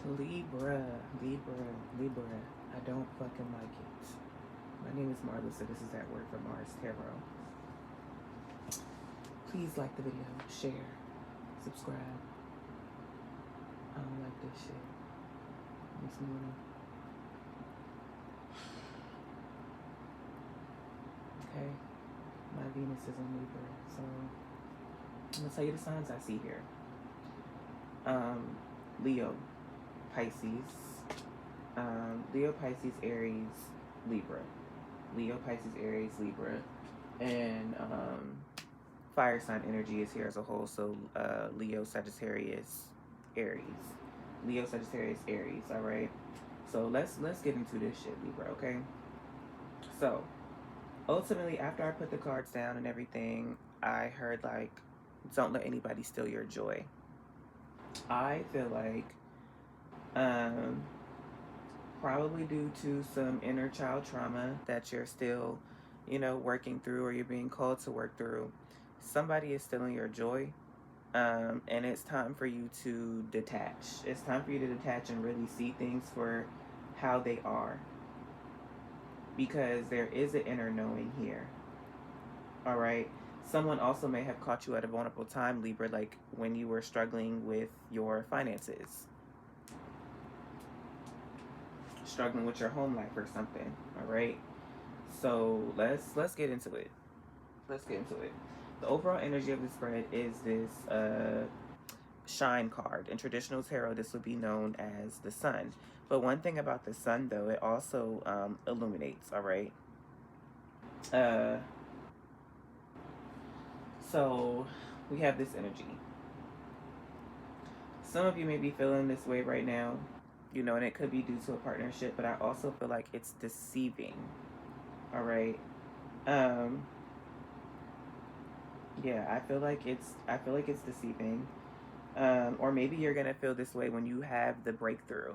Libra, Libra, Libra. I don't fucking like it. My name is Marla, so this is that word for Mars Tarot. Please like the video, share, subscribe. I don't like this shit. This morning. Okay. My Venus is in Libra, so I'm gonna tell you the signs I see here. Leo, Pisces, Leo, Pisces, Aries, Libra. Leo, Pisces, Aries, Libra. And fire sign energy is here as a whole. So Leo, Sagittarius, Aries. Leo, Sagittarius, Aries. All right. So let's get into this shit, Libra. Okay. So ultimately, after I put the cards down and everything, I heard like, don't let anybody steal your joy. I feel like um, probably due to some inner child trauma that you're still, working through, or you're being called to work through. Somebody is stealing your joy, and it's time for you to detach. It's time for you to detach and really see things for how they are, because there is an inner knowing here. All right. Someone also may have caught you at a vulnerable time, Libra, like when you were struggling with your finances, struggling with your home life or something. All right. So let's get into it. Let's get into it. The overall energy of the spread is this shine card. In traditional tarot, this would be known as the sun. But one thing about the sun, though, it also illuminates. All right. Uh, so we have this energy. Some of you may be feeling this way right now, and it could be due to a partnership, but I also feel like it's deceiving. All right. Um, yeah, I feel like it's deceiving. Or maybe you're gonna feel this way when you have the breakthrough,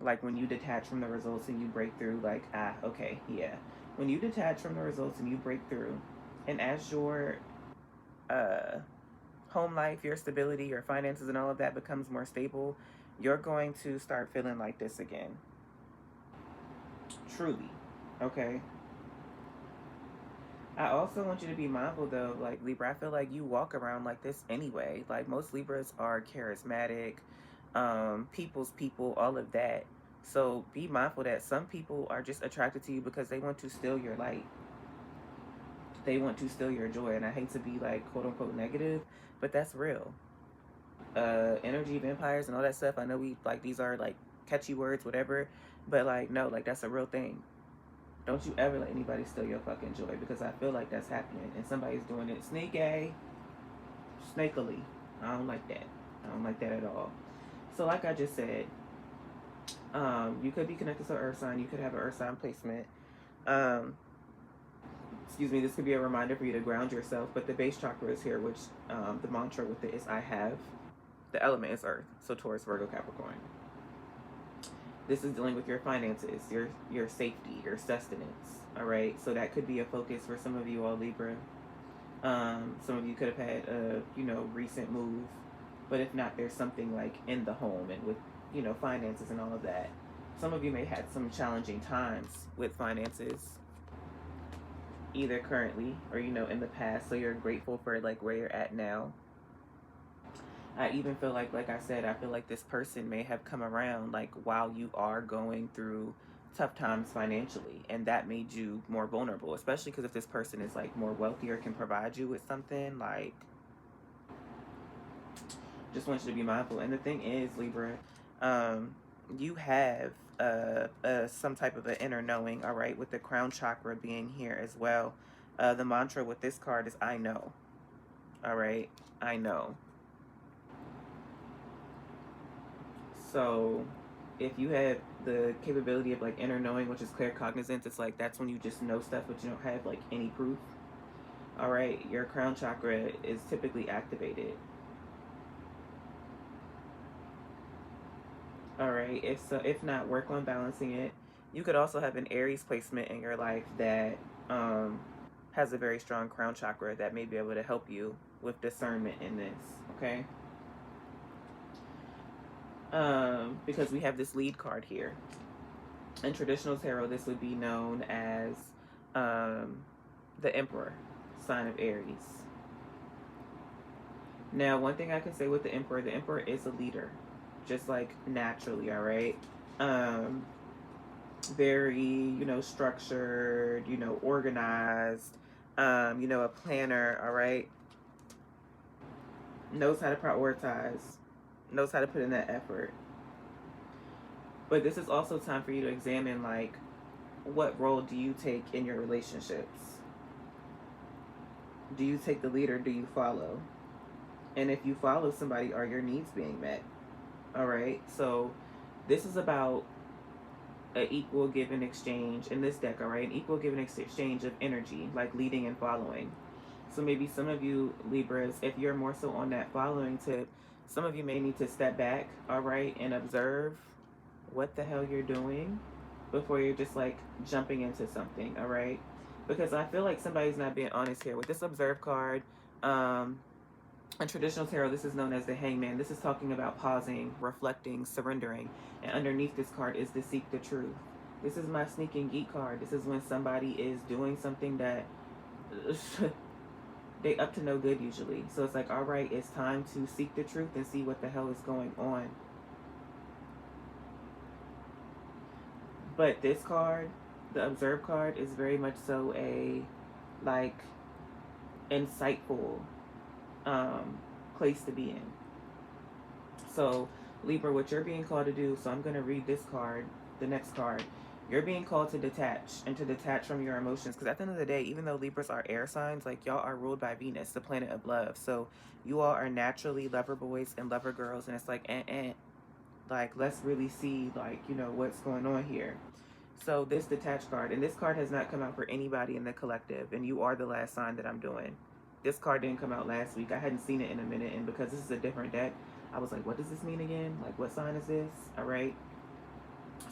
like when you detach from the results and you break through. Like, okay, yeah. When you detach from the results and you break through, and as your uh, home life, your stability, your finances, and all of that becomes more stable, you're going to start feeling like this again. Truly. Okay. I also want you to be mindful though, like Libra, I feel like you walk around like this anyway. Like most Libras are charismatic, people's people, all of that. So be mindful that some people are just attracted to you because they want to steal your light. They want to steal your joy. And I hate to be like quote unquote negative, but that's real. Energy vampires and all that stuff. I know we like these are like catchy words, whatever, but like no, like that's a real thing. Don't you ever let anybody steal your fucking joy, because I feel like that's happening and somebody's doing it sneaky, snakily. I don't like that. I don't like that at all. So, like I just said, you could be connected to an earth sign. You could have an earth sign placement. Um, excuse me. This could be a reminder for you to ground yourself. But the base chakra is here, which the mantra with it is "I have." The element is earth, so Taurus, Virgo, Capricorn. This is dealing with your finances, your safety, your sustenance. All right, so that could be a focus for some of you all Libra. Some of you could have had a recent move, but if not, there's something like in the home and with finances and all of that. Some of you may have had some challenging times with finances, either currently or in the past. So you're grateful for like where you're at now. I even feel like I said, I feel like this person may have come around like while you are going through tough times financially, and that made you more vulnerable, especially because if this person is like more wealthy or can provide you with something, like just want you to be mindful. And the thing is, Libra, you have some type of an inner knowing, all right, with the crown chakra being here as well. The mantra with this card is I know. All right, I know. So if you have the capability of like inner knowing, which is claircognizance, it's like that's when you just know stuff but you don't have like any proof. All right, your crown chakra is typically activated. All right, if not, work on balancing it. You could also have an Aries placement in your life that has a very strong crown chakra that may be able to help you with discernment in this. Okay. because we have this lead card here. In traditional tarot, this would be known as um, the Emperor, sign of Aries. Now, one thing I can say with the Emperor is a leader, just like naturally, all right? Um, Very, structured, organized, a planner, all right? Knows how to prioritize, knows how to put in that effort. But this is also time for you to examine, like, what role do you take in your relationships? Do you take the lead or do you follow? And if you follow somebody, are your needs being met? All right. So this is about an equal give and exchange in this deck. All right, an equal give and exchange of energy, like leading and following. So maybe some of you Libras, if you're more so on that following tip, some of you may need to step back, all right, and observe what the hell you're doing before you're just like jumping into something, all right? Because I feel like somebody's not being honest here with this observe card. In traditional tarot, this is known as the Hangman. This is talking about pausing, reflecting, surrendering. And underneath this card is the Seek the Truth. This is my sneaking geek card. This is when somebody is doing something that they up to no good usually. So it's like, all right, it's time to seek the truth and see what the hell is going on. But this card, the Observe card, is very much so a like insightful place to be in. So Libra, what you're being called to do, so I'm going to read this card, the next card. You're being called to detach and to detach from your emotions. Because at the end of the day, even though Libras are air signs, like y'all are ruled by Venus, the planet of love. So you all are naturally lover boys and lover girls. And it's like, like, let's really see, like, what's going on here. So this detach card, and this card has not come out for anybody in the collective. And you are the last sign that I'm doing. This card didn't come out last week. I hadn't seen it in a minute. And because this is a different deck, I was like, what does this mean again? Like, what sign is this? All right.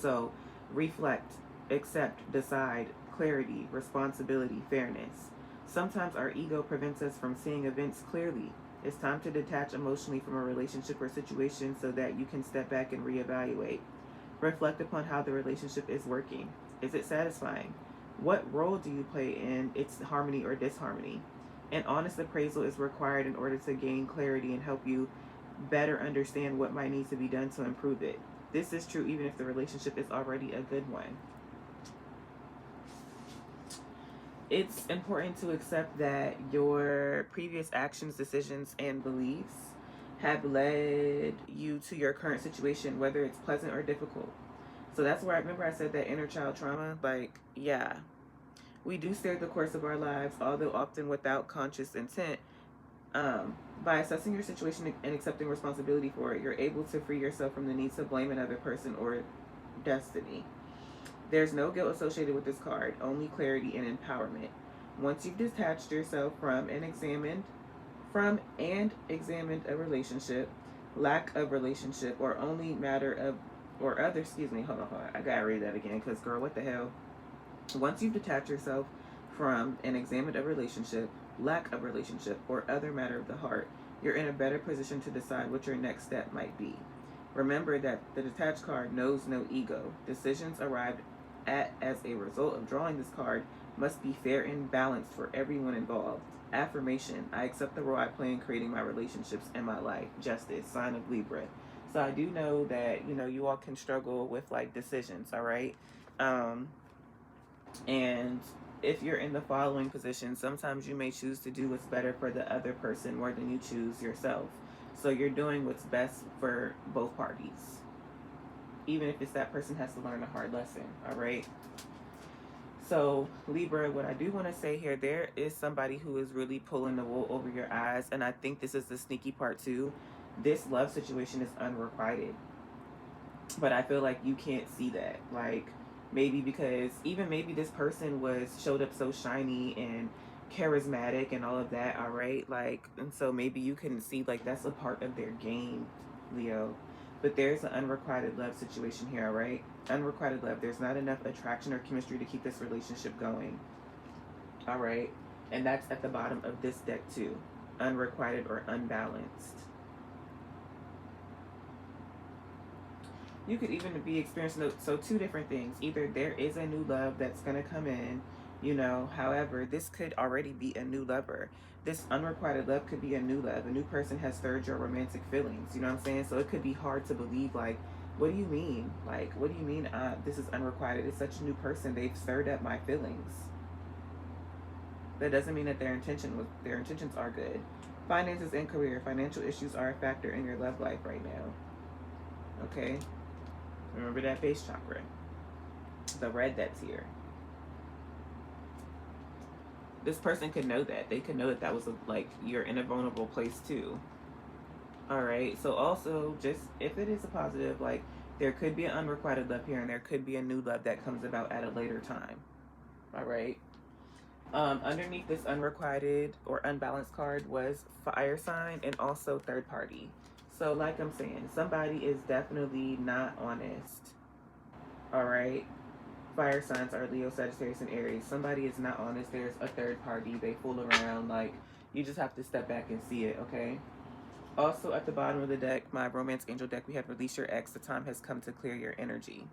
So reflect, accept, decide, clarity, responsibility, fairness. Sometimes our ego prevents us from seeing events clearly. It's time to detach emotionally from a relationship or situation so that you can step back and reevaluate. Reflect upon how the relationship is working. Is it satisfying? What role do you play in its harmony or disharmony? An honest appraisal is required in order to gain clarity and help you better understand what might need to be done to improve it. This is true even if the relationship is already a good one. It's important to accept that your previous actions, decisions, and beliefs have led you to your current situation, whether it's pleasant or difficult. So that's where I remember I said that inner child trauma, like, yeah, we do steer the course of our lives, although often without conscious intent. By assessing your situation and accepting responsibility for it, you're able to free yourself from the need to blame another person or destiny. There's no guilt associated with this card, only clarity and empowerment. Once you've detached yourself from and examined a relationship, lack of relationship, or only matter of or other, excuse me, hold on. I gotta read that again, because girl, what the hell? Once you've detached yourself from and examined a relationship, lack of relationship, or other matter of the heart, you're in a better position to decide what your next step might be. Remember that the detached card knows no ego. Decisions arrived at as a result of drawing this card must be fair and balanced for everyone involved. Affirmation: I accept the role I play in creating my relationships and my life. Justice, sign of Libra. So I do know that, you all can struggle with like decisions, all right? And if you're in the following position, sometimes you may choose to do what's better for the other person more than you choose yourself. So you're doing what's best for both parties, even if it's that person has to learn a hard lesson, all right? So Libra, what I do want to say here, there is somebody who is really pulling the wool over your eyes, and I think this is the sneaky part too. This love situation is unrequited, but I feel like you can't see that. Like, maybe because even maybe this person showed up so shiny and charismatic and all of that, all right? Like, and so maybe you couldn't see like that's a part of their game, Leo. But there's an unrequited love situation here, all right? Unrequited love. There's not enough attraction or chemistry to keep this relationship going, all right? And that's at the bottom of this deck too. Unrequited or unbalanced. You could even be experiencing, so two different things. Either there is a new love that's going to come in, you know, however, this could already be a new lover. This unrequited love could be a new love. A new person has stirred your romantic feelings, you know what I'm saying? So it could be hard to believe, like, what do you mean? Like, what do you mean this is unrequited? It's such a new person. They've stirred up my feelings. That doesn't mean that their intentions are good. Finances and career. Financial issues are a factor in your love life right now. Okay? Remember that base chakra. The red that's here. This person could know that. They could know that that was like you're in a vulnerable place too. All right. So also, just if it is a positive, like there could be an unrequited love here, and there could be a new love that comes about at a later time. All right. Underneath this unrequited or unbalanced card was fire sign and also third party. So, like I'm saying, somebody is definitely not honest. All right. Fire signs are Leo, Sagittarius, and Aries. Somebody is not honest. There's a third party. They fool around. Like, you just have to step back and see it, okay? Also, at the bottom of the deck, my romance angel deck, we have release your ex. The time has come to clear your energy.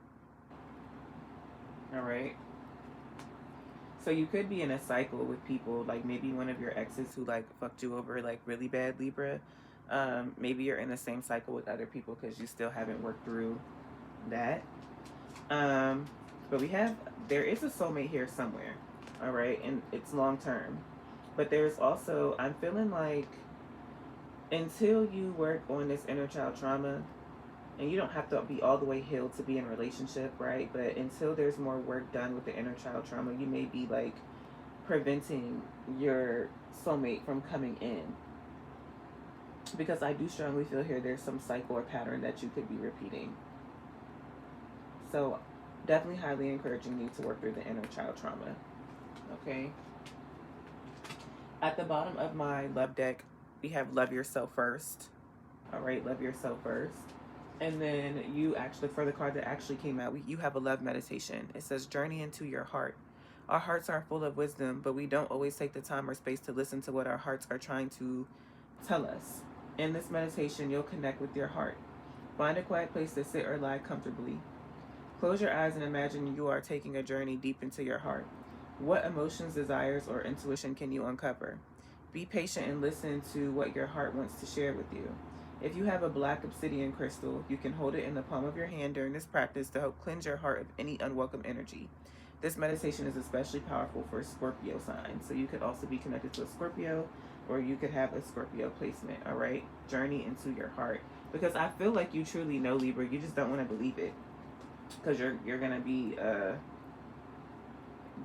All right. So you could be in a cycle with people, like maybe one of your exes who like fucked you over like really bad, Libra. Maybe you're in the same cycle with other people because you still haven't worked through that. But there is a soulmate here somewhere, all right, and it's long term. But there's also, I'm feeling like until you work on this inner child trauma, and you don't have to be all the way healed to be in a relationship, right? But until there's more work done with the inner child trauma, you may be like preventing your soulmate from coming in. Because I do strongly feel here there's some cycle or pattern that you could be repeating. So definitely highly encouraging you to work through the inner child trauma. Okay. At the bottom of my love deck, we have love yourself first. All right, love yourself first. And then you actually, for the card that actually came out, you have a love meditation. It says, journey into your heart. Our hearts are full of wisdom, but we don't always take the time or space to listen to what our hearts are trying to tell us. In this meditation, you'll connect with your heart. Find a quiet place to sit or lie comfortably. Close your eyes and imagine you are taking a journey deep into your heart. What emotions, desires, or intuition can you uncover? Be patient and listen to what your heart wants to share with you. If you have a black obsidian crystal, you can hold it in the palm of your hand during this practice to help cleanse your heart of any unwelcome energy. This meditation is especially powerful for Scorpio signs. So you could also be connected to a Scorpio, or you could have a Scorpio placement, all right? Journey into your heart. Because I feel like you truly know, Libra. You just don't want to believe it. Because you're going to be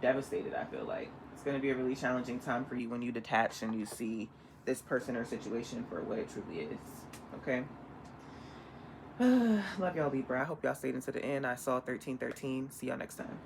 devastated, I feel like. It's going to be a really challenging time for you when you detach and you see this person or situation for what it truly is. Okay? Love y'all, Libra. I hope y'all stayed into the end. I saw 1313. See y'all next time.